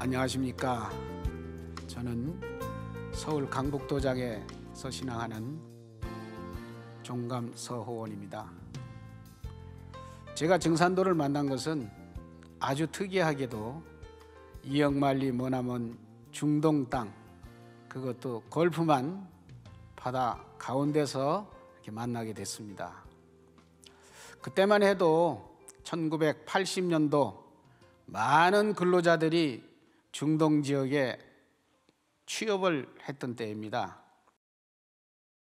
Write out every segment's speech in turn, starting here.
안녕하십니까. 저는 서울 강북도장에서 신앙하는 종감 서호원입니다. 제가 증산도를 만난 것은 아주 특이하게도 이역만리 머나먼 중동 땅, 그것도 걸프만 바다 가운데서 이렇게 만나게 됐습니다. 그때만 해도 1980년도 많은 근로자들이 중동 지역에 취업을 했던 때입니다.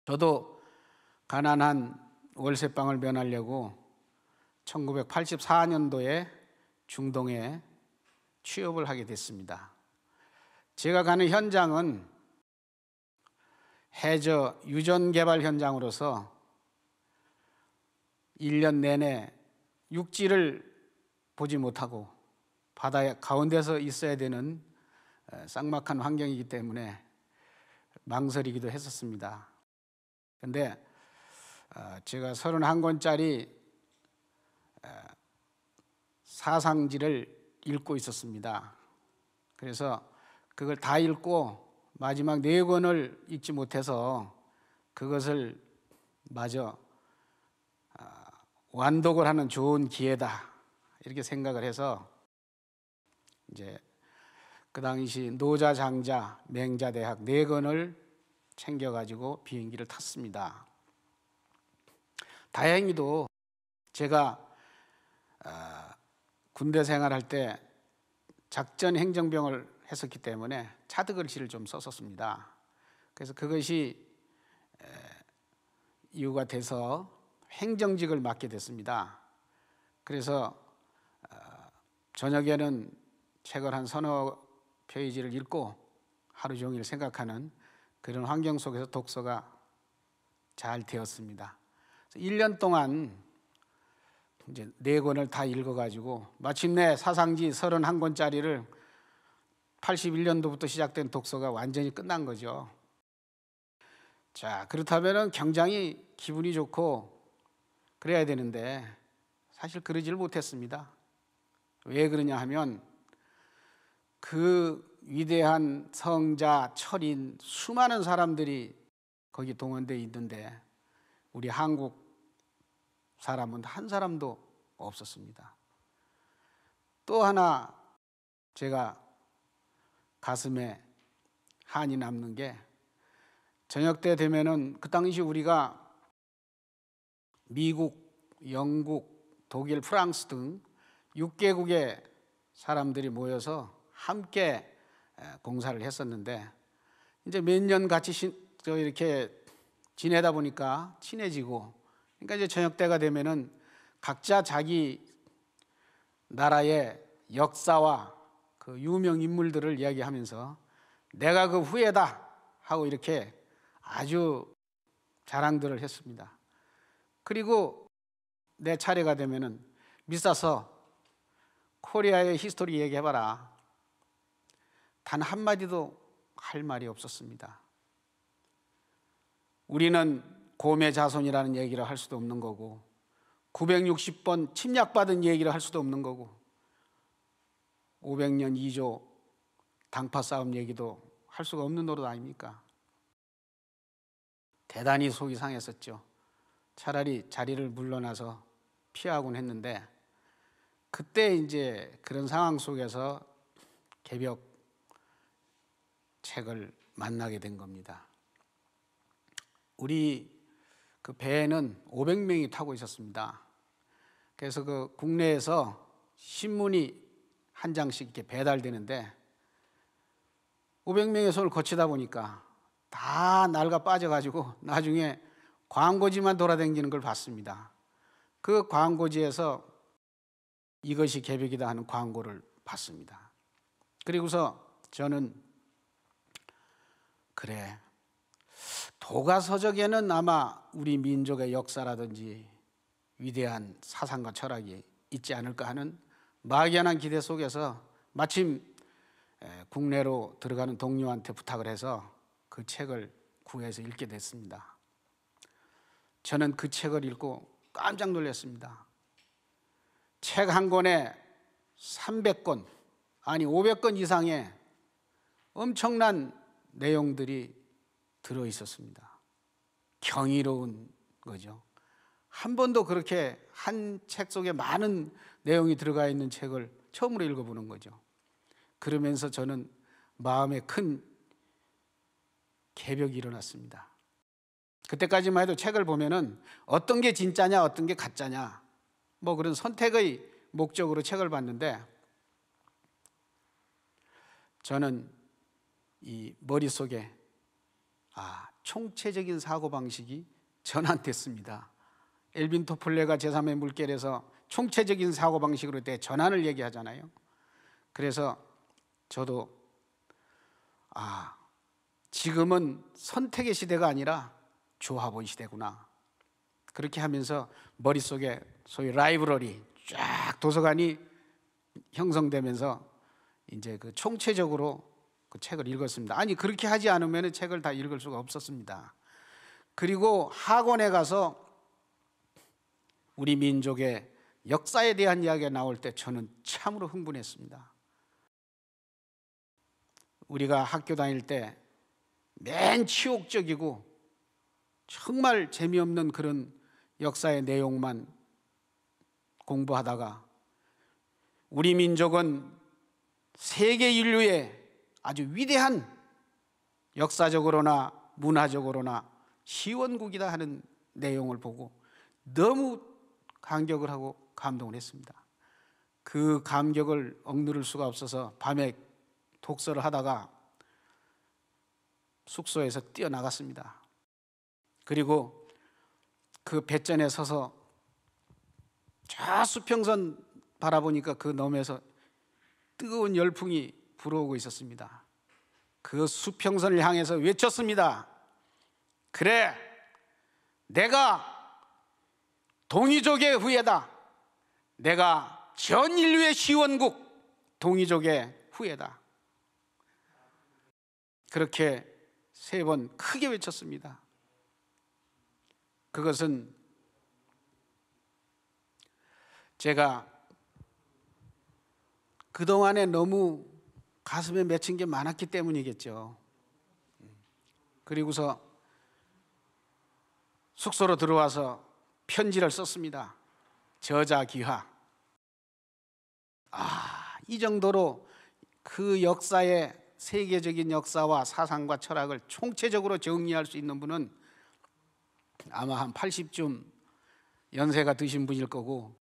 저도 가난한 월세방을 면하려고 1984년도에 중동에 취업을 하게 됐습니다. 제가 가는 현장은 해저 유전 개발 현장으로서 1년 내내 육지를 보지 못하고 바다 가운데서 있어야 되는 쌍막한 환경이기 때문에 망설이기도 했었습니다. 그런데 제가 31권짜리 사상지를 읽고 있었습니다. 그래서 그걸 다 읽고 마지막 4권을 읽지 못해서 그것을 마저 완독을 하는 좋은 기회다 이렇게 생각을 해서 이제 그 당시 노자, 장자, 맹자 대학 4권을 챙겨가지고 비행기를 탔습니다. 다행히도 제가 군대 생활할 때 작전 행정병을 했었기 때문에 차득글씨를 좀 썼었습니다. 그래서 그것이 이유가 돼서 행정직을 맡게 됐습니다. 그래서 저녁에는 책을 한 서너 페이지를 읽고 하루 종일 생각하는 그런 환경 속에서 독서가 잘 되었습니다. 1년 동안 이제 4권을 다 읽어가지고 마침내 사상지 31권짜리를 81년도부터 시작된 독서가 완전히 끝난 거죠. 자, 그렇다면 굉장히 기분이 좋고 그래야 되는데 사실 그러지를 못했습니다. 왜 그러냐 하면 그 위대한 성자, 철인, 수많은 사람들이 거기 동원되어 있는데 우리 한국 사람은 한 사람도 없었습니다. 또 하나 제가 가슴에 한이 남는 게 저녁 때 되면은 그 당시 우리가 미국, 영국, 독일, 프랑스 등 6개국의 사람들이 모여서 함께 공사를 했었는데 이제 몇 년 같이 이렇게 지내다 보니까 친해지고 그러니까 이제 저녁 때가 되면은 각자 자기 나라의 역사와 그 유명 인물들을 이야기하면서 내가 그 후예다 하고 이렇게 아주 자랑들을 했습니다. 그리고 내 차례가 되면은 비싸서 코리아의 히스토리 얘기해봐라. 단 한마디도 할 말이 없었습니다. 우리는 고메 자손이라는 얘기를 할 수도 없는 거고 960번 침략받은 얘기를 할 수도 없는 거고 500년 2조 당파 싸움 얘기도 할 수가 없는 노릇 아닙니까? 대단히 속이 상했었죠. 차라리 자리를 물러나서 피하곤 했는데 그때 이제 그런 상황 속에서 개벽 책을 만나게 된 겁니다. 우리 그 배에는 500명이 타고 있었습니다. 그래서 그 국내에서 신문이 한 장씩 이렇게 배달되는데 500명의 손을 거치다 보니까 다 낡아 빠져가지고 나중에 광고지만 돌아다니는 걸 봤습니다. 그 광고지에서 이것이 개벽이다 하는 광고를 봤습니다. 그리고서 저는 그래, 도가서적에는 아마 우리 민족의 역사라든지 위대한 사상과 철학이 있지 않을까 하는 막연한 기대 속에서 마침 국내로 들어가는 동료한테 부탁을 해서 그 책을 구해서 읽게 됐습니다. 저는 그 책을 읽고 깜짝 놀랐습니다. 책 한 권에 300권, 아니 500건 이상의 엄청난 내용들이 들어 있었습니다. 경이로운 거죠. 한 번도 그렇게 한 책 속에 많은 내용이 들어가 있는 책을 처음으로 읽어보는 거죠. 그러면서 저는 마음에 큰 개벽이 일어났습니다. 그때까지만 해도 책을 보면은 어떤 게 진짜냐 어떤 게 가짜냐 뭐 그런 선택의 목적으로 책을 봤는데, 저는 이 머릿속에 총체적인 사고방식이 전환됐습니다. 엘빈 토플레가 제3의 물결에서 총체적인 사고방식으로 대전환을 얘기하잖아요. 그래서 저도 지금은 선택의 시대가 아니라 조합의 시대구나, 그렇게 하면서 머릿속에 소위 라이브러리 쫙 도서관이 형성되면서 이제 그 총체적으로 그 책을 읽었습니다. 아니 그렇게 하지 않으면 책을 다 읽을 수가 없었습니다. 그리고 학원에 가서 우리 민족의 역사에 대한 이야기가 나올 때 저는 참으로 흥분했습니다. 우리가 학교 다닐 때 맨 치욕적이고 정말 재미없는 그런 역사의 내용만 공부하다가 우리 민족은 세계 인류의 아주 위대한 역사적으로나 문화적으로나 시원국이다 하는 내용을 보고 너무 감격을 하고 감동을 했습니다. 그 감격을 억누를 수가 없어서 밤에 독서를 하다가 숙소에서 뛰어나갔습니다. 그리고 그 뱃전에 서서 저 수평선 바라보니까 그 너머에서 뜨거운 열풍이 불어오고 있었습니다. 그 수평선을 향해서 외쳤습니다. 그래, 내가 동이족의 후예다. 내가 전 인류의 시원국 동이족의 후예다. 그렇게 3번 크게 외쳤습니다. 그것은 제가 그동안에 너무 가슴에 맺힌 게 많았기 때문이겠죠. 그리고서 숙소로 들어와서 편지를 썼습니다. 저자귀하. 이 정도로 그 역사의 세계적인 역사와 사상과 철학을 총체적으로 정리할 수 있는 분은 아마 한 80쯤 연세가 드신 분일 거고,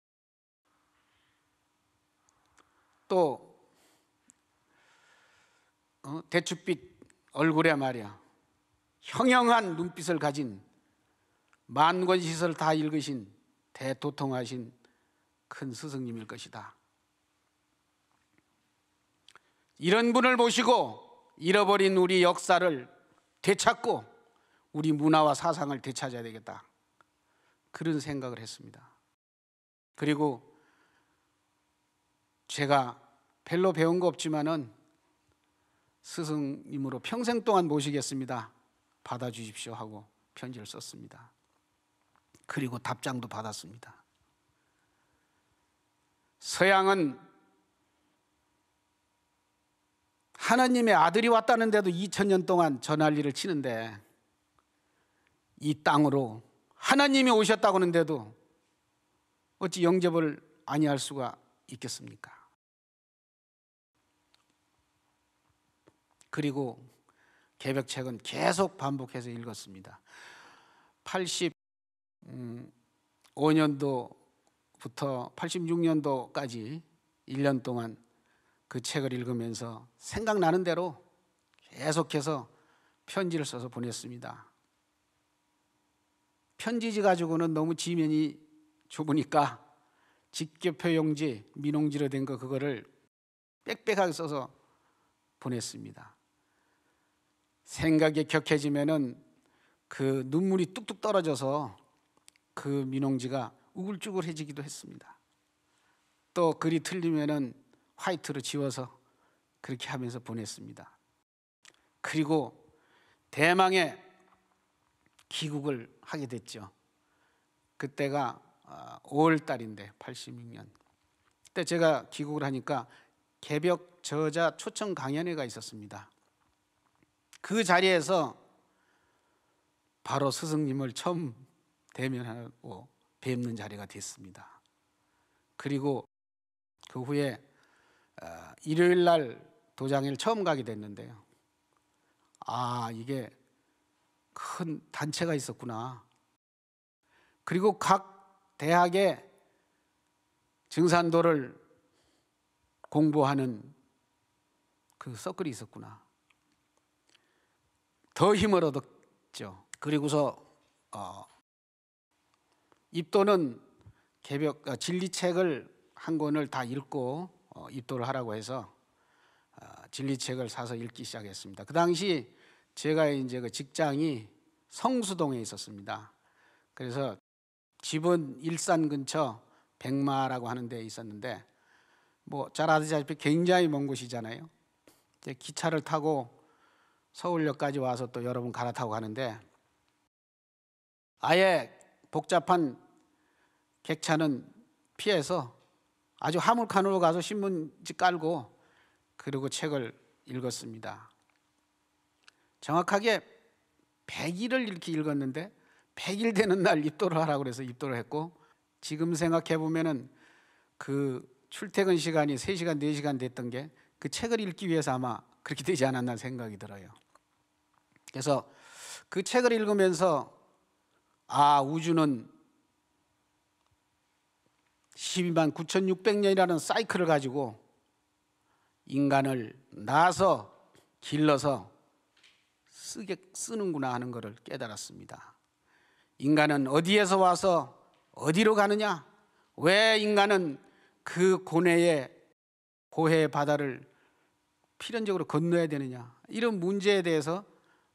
또 대추빛 얼굴에 말이야 형형한 눈빛을 가진 만권시설 다 읽으신 대도통하신 큰 스승님일 것이다. 이런 분을 모시고 잃어버린 우리 역사를 되찾고 우리 문화와 사상을 되찾아야 되겠다, 그런 생각을 했습니다. 그리고 제가 별로 배운 거 없지만은 스승님으로 평생 동안 모시겠습니다, 받아주십시오 하고 편지를 썼습니다. 그리고 답장도 받았습니다. 서양은 하나님의 아들이 왔다는데도 2000년 동안 전할리를 치는데, 이 땅으로 하나님이 오셨다고 하는데도 어찌 영접을 아니할 수가 있겠습니까? 그리고 개벽책은 계속 반복해서 읽었습니다. 85년도부터 86년도까지 1년 동안 그 책을 읽으면서 생각나는 대로 계속해서 편지를 써서 보냈습니다. 편지지 가지고는 너무 지면이 좁으니까 직교표용지, 민홍지로 된 거 그거를 빽빽하게 써서 보냈습니다. 생각이 격해지면은 그 눈물이 뚝뚝 떨어져서 그 민홍지가 우글쭈글해지기도 했습니다. 또 글이 틀리면은 화이트로 지워서 그렇게 하면서 보냈습니다. 그리고 대망의 귀국을 하게 됐죠. 그때가 5월 달인데 86년. 그때 제가 귀국을 하니까 개벽 저자 초청 강연회가 있었습니다. 그 자리에서 바로 스승님을 처음 대면하고 뵙는 자리가 됐습니다. 그리고 그 후에 일요일 날 도장회를 처음 가게 됐는데요. 아, 이게 큰 단체가 있었구나. 그리고 각 대학에 증산도를 공부하는 그 서클이 있었구나. 더 힘을 얻었죠. 그리고서 입도는 개벽 진리책을 한 권을 다 읽고 입도를 하라고 해서 진리책을 사서 읽기 시작했습니다. 그 당시 제가 이제 그 직장이 성수동에 있었습니다. 그래서 집은 일산 근처 백마라고 하는 데 있었는데, 뭐 잘 아시다시피 굉장히 먼 곳이잖아요. 이제 기차를 타고 서울역까지 와서 또 여러 번 갈아타고 가는데, 아예 복잡한 객차는 피해서 아주 화물칸으로 가서 신문지 깔고 그리고 책을 읽었습니다. 정확하게 100일을 이렇게 읽었는데 100일 되는 날 입도를 하라고 그래서 입도를 했고, 지금 생각해 보면은 그 출퇴근 시간이 3시간, 4시간 됐던 게 그 책을 읽기 위해서 아마 그렇게 되지 않았나 생각이 들어요. 그래서 그 책을 읽으면서 우주는 12만 9,600년이라는 사이클을 가지고 인간을 낳아서 길러서 쓰는구나 하는 것을 깨달았습니다. 인간은 어디에서 와서 어디로 가느냐? 왜 인간은 그 고해의 바다를 필연적으로 건너야 되느냐? 이런 문제에 대해서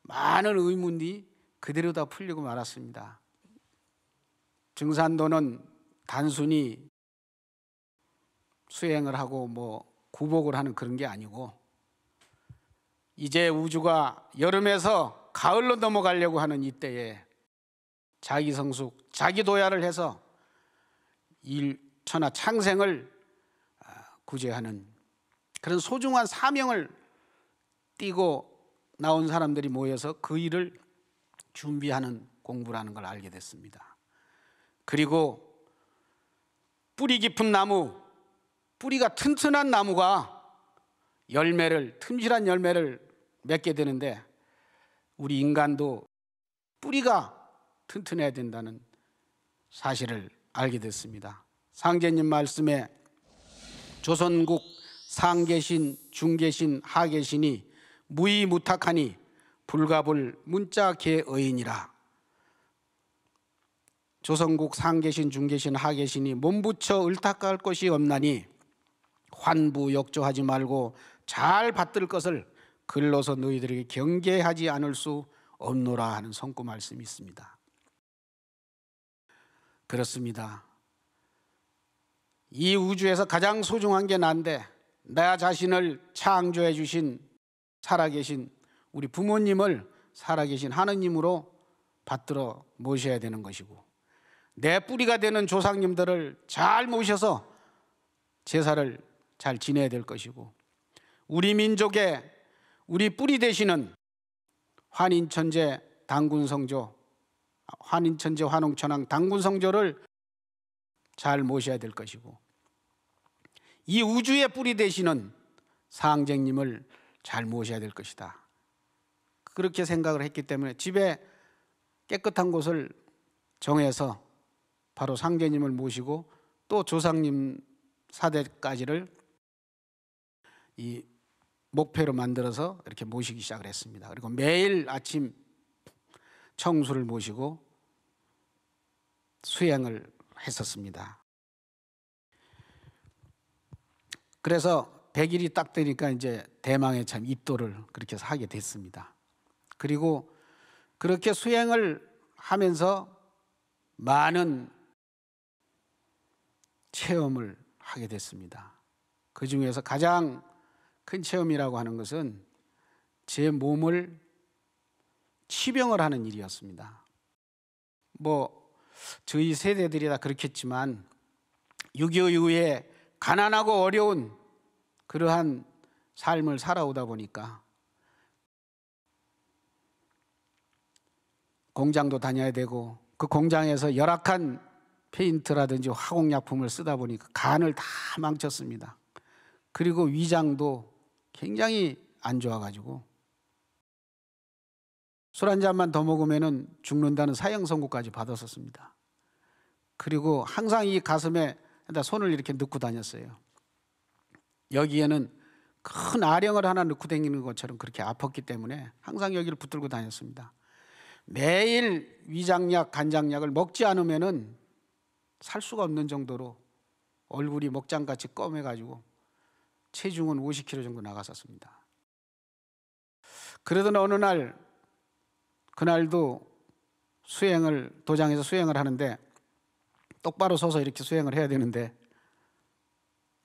많은 의문이 그대로 다 풀리고 말았습니다. 증산도는 단순히 수행을 하고 뭐 구복을 하는 그런 게 아니고, 이제 우주가 여름에서 가을로 넘어가려고 하는 이때에 자기 성숙, 자기 도야를 해서 일천하 창생을 구제하는 그런 소중한 사명을 띠고 나온 사람들이 모여서 그 일을 준비하는 공부라는 걸 알게 됐습니다. 그리고 뿌리 깊은 나무, 뿌리가 튼튼한 나무가 틈실한 열매를 맺게 되는데, 우리 인간도 뿌리가 튼튼해야 된다는 사실을 알게 됐습니다. 상제님 말씀에 조선국 상계신, 중계신, 하계신이 무이무탁하니 불가불 문자계의니라. 조선국 상계신, 중계신, 하계신이 몸부쳐 을탁할 것이 없나니 환부역조하지 말고 잘 받들 것을 글로서 너희들에게 경계하지 않을 수 없노라 하는 성구 말씀이 있습니다. 그렇습니다. 이 우주에서 가장 소중한 게 난데, 나 자신을 창조해 주신 살아계신 우리 부모님을 살아계신 하느님으로 받들어 모셔야 되는 것이고, 내 뿌리가 되는 조상님들을 잘 모셔서 제사를 잘 지내야 될 것이고, 우리 민족의 우리 뿌리 되시는 환인천재 당군성조, 환인천재 환웅천왕 당군성조를 잘 모셔야 될 것이고, 이 우주의 뿌리 되시는 상제님을 잘 모셔야 될 것이다. 그렇게 생각을 했기 때문에 집에 깨끗한 곳을 정해서 바로 상제님을 모시고 또 조상님 사대까지를 이 목표로 만들어서 이렇게 모시기 시작을 했습니다. 그리고 매일 아침 청수를 모시고 수행을 했었습니다. 그래서 100일이 딱 되니까 이제 대망의 참 입도를 그렇게 해서 하게 됐습니다. 그리고 그렇게 수행을 하면서 많은 체험을 하게 됐습니다. 그 중에서 가장 큰 체험이라고 하는 것은 제 몸을 치병을 하는 일이었습니다. 뭐 저희 세대들이 다 그렇겠지만 6.25 이후에 가난하고 어려운 그러한 삶을 살아오다 보니까 공장도 다녀야 되고 그 공장에서 열악한 페인트라든지 화공약품을 쓰다 보니까 간을 다 망쳤습니다. 그리고 위장도 굉장히 안 좋아가지고 술 한 잔만 더 먹으면 죽는다는 사형 선고까지 받았었습니다. 그리고 항상 이 가슴에 손을 이렇게 넣고 다녔어요. 여기에는 큰 아령을 하나 넣고 다니는 것처럼 그렇게 아팠기 때문에 항상 여기를 붙들고 다녔습니다. 매일 위장약, 간장약을 먹지 않으면은 살 수가 없는 정도로 얼굴이 먹장같이 검해가지고 체중은 50kg 정도 나갔었습니다. 그러던 어느 날, 그날도 도장에서 수행을 하는데 똑바로 서서 이렇게 수행을 해야 되는데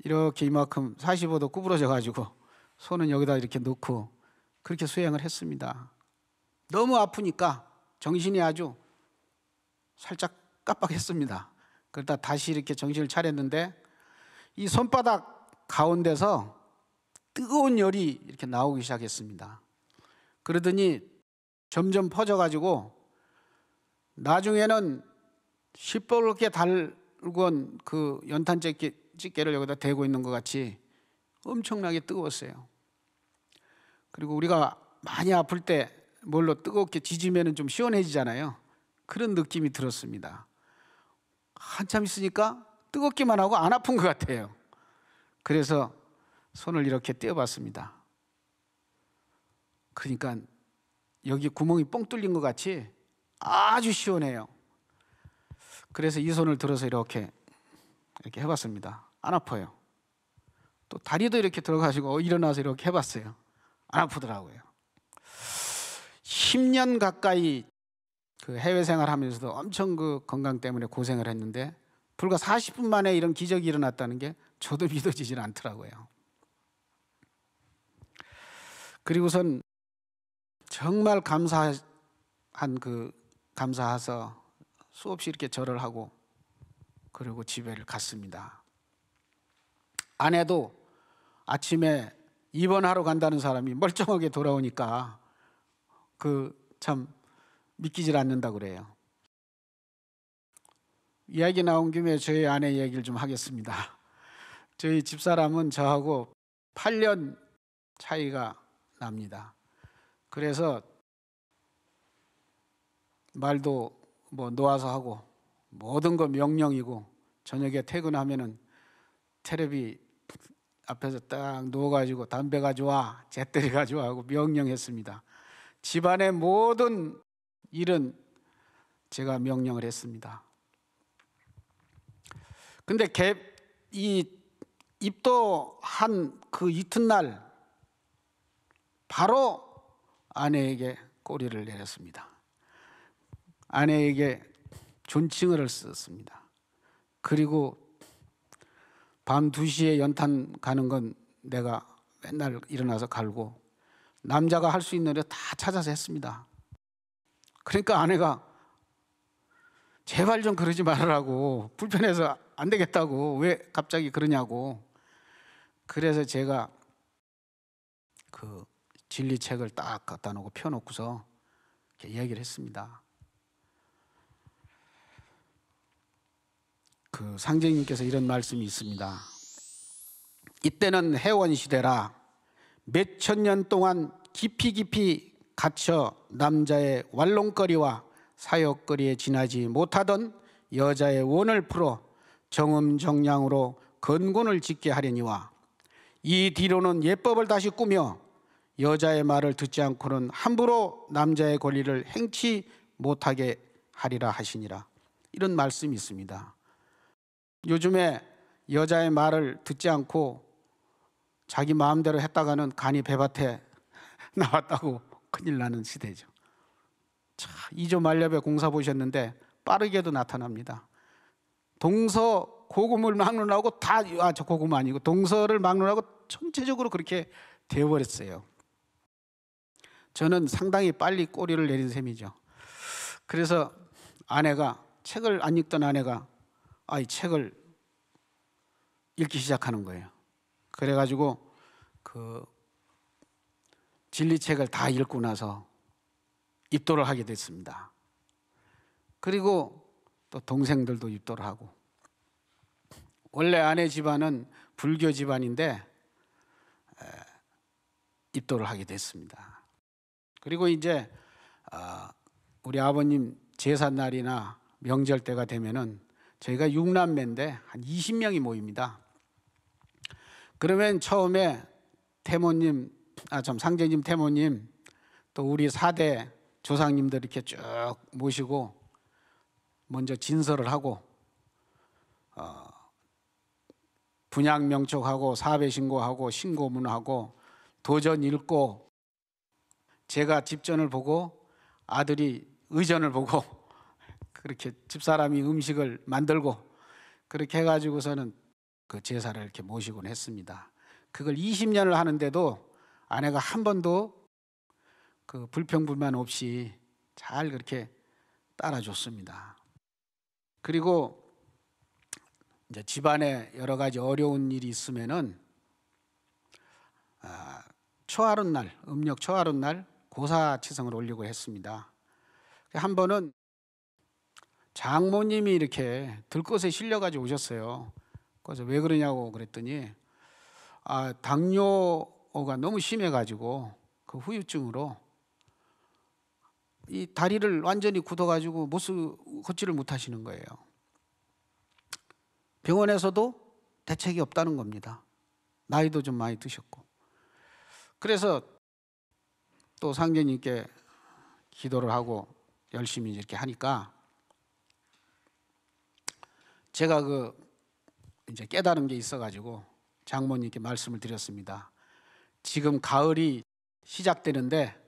이렇게 이만큼 45도 구부러져 가지고 손은 여기다 이렇게 놓고 그렇게 수행을 했습니다. 너무 아프니까 정신이 아주 살짝 깜빡했습니다. 그러다 다시 이렇게 정신을 차렸는데 이 손바닥 가운데서 뜨거운 열이 이렇게 나오기 시작했습니다. 그러더니 점점 퍼져가지고 나중에는 시뻘겋게 달군 그 연탄 집게를 여기다 대고 있는 것 같이 엄청나게 뜨거웠어요. 그리고 우리가 많이 아플 때 뭘로 뜨겁게 지지면 좀 시원해지잖아요. 그런 느낌이 들었습니다. 한참 있으니까 뜨겁기만 하고 안 아픈 것 같아요. 그래서 손을 이렇게 떼어봤습니다. 그러니까 여기 구멍이 뻥 뚫린 것 같이 아주 시원해요. 그래서 이 손을 들어서 이렇게 해봤습니다. 안 아파요. 또 다리도 이렇게 들어가지고 일어나서 이렇게 해봤어요. 안 아프더라고요. 10년 가까이 그 해외 생활하면서도 엄청 그 건강 때문에 고생을 했는데 불과 40분 만에 이런 기적이 일어났다는 게 저도 믿어지질 않더라고요. 그리고선 정말 감사해서 수없이 이렇게 절을 하고 그리고 집에를 갔습니다. 아내도 아침에 입원하러 간다는 사람이 멀쩡하게 돌아오니까 참 믿기질 않는다 그래요. 이야기 나온 김에 저희 아내 얘기를 좀 하겠습니다. 저희 집사람은 저하고 8년 차이가 납니다. 그래서 말도 뭐 놓아서 하고 모든 거 명령이고 저녁에 퇴근하면은 텔레비 앞에서 딱 누워가지고 담배 가져와, 재떨이 가져와 하고 명령했습니다. 집안의 모든 일은 제가 명령을 했습니다. 근데 이 입도한 그 이튿날 바로 아내에게 꼬리를 내렸습니다. 아내에게 존칭을 썼습니다. 그리고 밤 2시에 연탄 가는 건 내가 맨날 일어나서 갈고 남자가 할 수 있는 일 다 찾아서 했습니다. 그러니까 아내가 제발 좀 그러지 말으라고, 불편해서 안 되겠다고, 왜 갑자기 그러냐고. 그래서 제가 그 진리책을 딱 갖다 놓고 펴놓고서 이렇게 얘기를 했습니다. 그 상제님께서 이런 말씀이 있습니다. 이때는 해원 시대라 몇천 년 동안 깊이 갇혀 남자의 완롱거리와 사욕거리에 지나지 못하던 여자의 원을 풀어 정음정량으로 건곤을 짓게 하려니와 이 뒤로는 예법을 다시 꾸며 여자의 말을 듣지 않고는 함부로 남자의 권리를 행치 못하게 하리라 하시니라. 이런 말씀이 있습니다. 요즘에 여자의 말을 듣지 않고 자기 마음대로 했다가는 간이 배밭에 나왔다고 큰일 나는 시대죠. 자, 2조 만렵에 공사 보셨는데 빠르게도 나타납니다. 동서 고금을 막론하고 저 고금 아니고 동서를 막론하고 전체적으로 그렇게 되어버렸어요. 저는 상당히 빨리 꼬리를 내린 셈이죠. 그래서 아내가, 책을 안 읽던 아내가 이 책을 읽기 시작하는 거예요. 그래가지고 그 진리책을 다 읽고 나서 입도를 하게 됐습니다. 그리고 또 동생들도 입도를 하고, 원래 아내 집안은 불교 집안인데 입도를 하게 됐습니다. 그리고 이제 우리 아버님 제삿날이나 명절 때가 되면은 저희가 6남매인데 한 20명이 모입니다. 그러면 처음에 태모님, 상제님, 태모님, 또 우리 4대 조상님들 이렇게 쭉 모시고 먼저 진설을 하고 분양 명촉하고 사배 신고하고 신고문하고 도전 읽고, 제가 집전을 보고 아들이 의전을 보고 그렇게 집사람이 음식을 만들고, 그렇게 해가지고서는 그 제사를 이렇게 모시곤 했습니다. 그걸 20년을 하는데도 아내가 한 번도 그 불평불만 없이 잘 그렇게 따라줬습니다. 그리고 이제 집안에 여러 가지 어려운 일이 있으면은 초하룻날, 음력 초하룻날 고사치성을 올리고 했습니다. 한 번은 장모님이 이렇게 들것에 실려가지고 오셨어요. 그래서 왜 그러냐고 그랬더니 당뇨가 너무 심해가지고 그 후유증으로 이 다리를 완전히 굳어가지고 걷지를 못하시는 거예요. 병원에서도 대책이 없다는 겁니다. 나이도 좀 많이 드셨고. 그래서 또 상제님께 기도를 하고 열심히 이렇게 하니까 제가 이제 깨달은 게 있어가지고 장모님께 말씀을 드렸습니다. 지금 가을이 시작되는데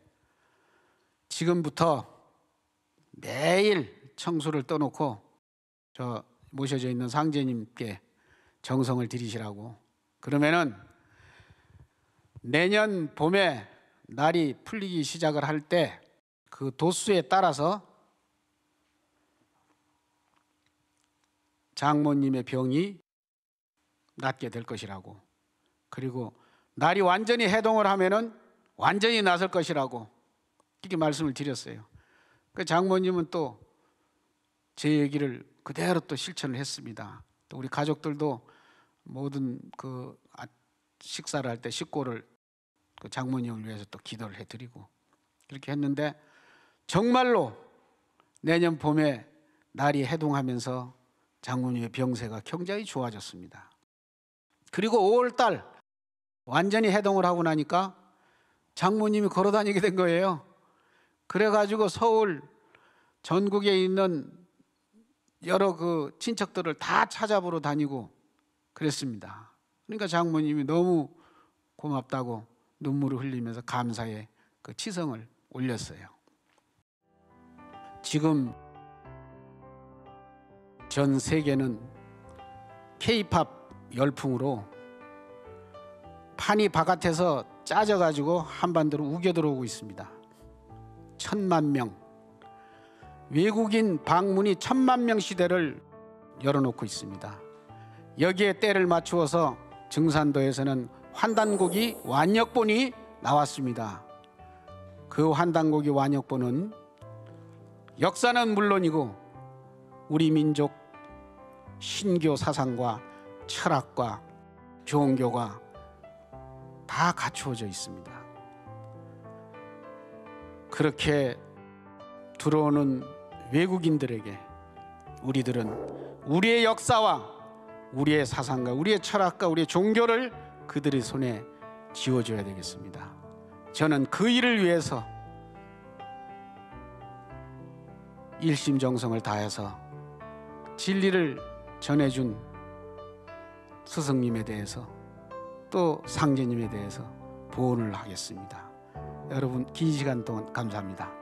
지금부터 매일 청수를 떠놓고 저 모셔져 있는 상제님께 정성을 들이시라고. 그러면은 내년 봄에 날이 풀리기 시작을 할 때 그 도수에 따라서 장모님의 병이 낫게 될 것이라고, 그리고 날이 완전히 해동을 하면은 완전히 낫을 것이라고 이렇게 말씀을 드렸어요. 그 장모님은 또 제 얘기를 그대로 또 실천을 했습니다. 또 우리 가족들도 모든 그 식사를 할 때 식구를 그 장모님을 위해서 또 기도를 해드리고 그렇게 했는데, 정말로 내년 봄에 날이 해동하면서 장모님의 병세가 굉장히 좋아졌습니다. 그리고 5월달 완전히 해동을 하고 나니까 장모님이 걸어 다니게 된 거예요. 그래가지고 서울 전국에 있는 여러 그 친척들을 다 찾아보러 다니고 그랬습니다. 그러니까 장모님이 너무 고맙다고 눈물을 흘리면서 감사의 그 치성을 올렸어요. 지금 전 세계는 K-팝 열풍으로 판이 바깥에서 짜져가지고 한반도로 우겨 들어오고 있습니다. 1,000만 명, 외국인 방문이 1,000만 명 시대를 열어놓고 있습니다. 여기에 때를 맞추어서 증산도에서는 환단고기 완역본이 나왔습니다. 그 환단고기 완역본은 역사는 물론이고 우리 민족 신교 사상과 철학과 종교가 다 갖추어져 있습니다. 그렇게 들어오는 외국인들에게 우리들은 우리의 역사와 우리의 사상과 우리의 철학과 우리의 종교를 그들의 손에 쥐어줘야 되겠습니다. 저는 그 일을 위해서 일심정성을 다해서 진리를 전해준 스승님에 대해서 또 상제님에 대해서 보온을 하겠습니다. 여러분 긴 시간 동안 감사합니다.